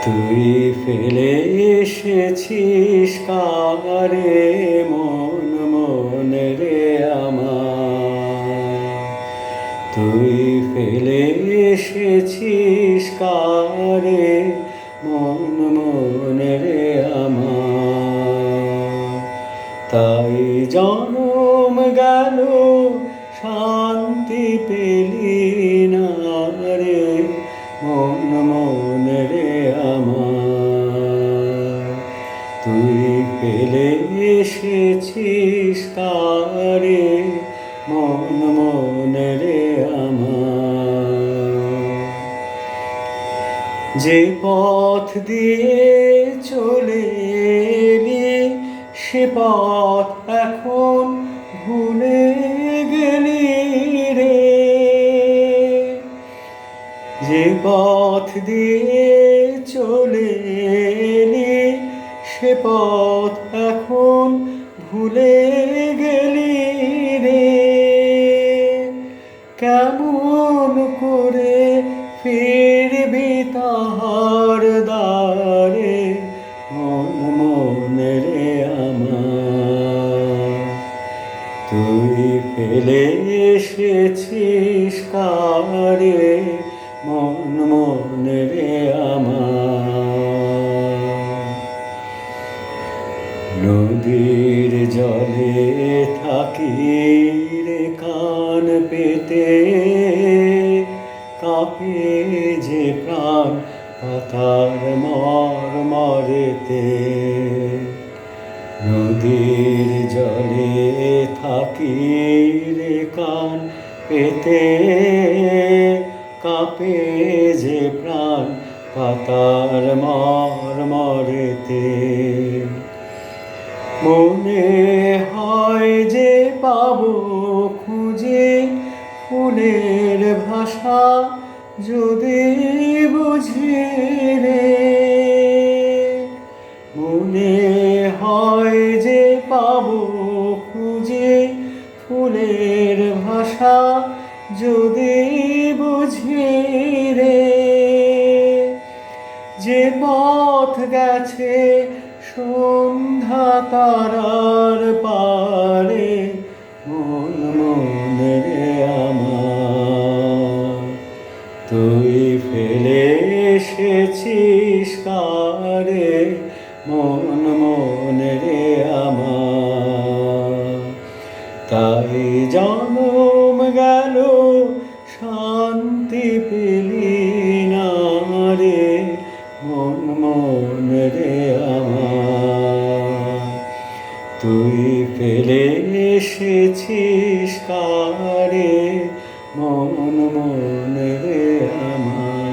তুই ফেলে এসেছিস কারে মন মন রে আমার, তুই ফেলে এসেছিস কারে মন মন রে আমার। তাই জনম গেল শান্তি পেলি না রে মন মন রে আমার। তুই ফেলে এসেছিস কারে মন মন রে আমার। যে পথ দিয়ে চলে এলি সে পথ এখন ভুলে গেলি রে। যে পথ দিয়ে চলে এলি সে পথ এখন ভুলে গেলি রে। কেমন করে ফিরবি তাহার দ্বারে মন মন রে আমার। তুই ফেলে এসেছিস কারে মন মন রে আমার। নদীর জলে থাকি রে কান পেতে, কাঁপে যে প্রাণ পাতার মরমরেতে। নদীর জলে থাকি রে কান পেতে, কাঁপে যে প্রাণ পাতার মরমরেতে। মনে হয় যে পাবো খুঁজে ফুলের ভাষা যদি বুঝি রে। মনে হয় যে পাবো খুঁজে ফুলের ভাষা যদি বুঝি রে। যে পথ গেছে সন্ধ্যা তারার পারে মন মন রে আমার। তুই ফেলে এসেছিস কারে মন মন রে আমার। তাই জনম গেল শান্তি পেলি না রে মন মন রে আমার। তুই ফেলে এসেছিস কারে মন মন রে আমার।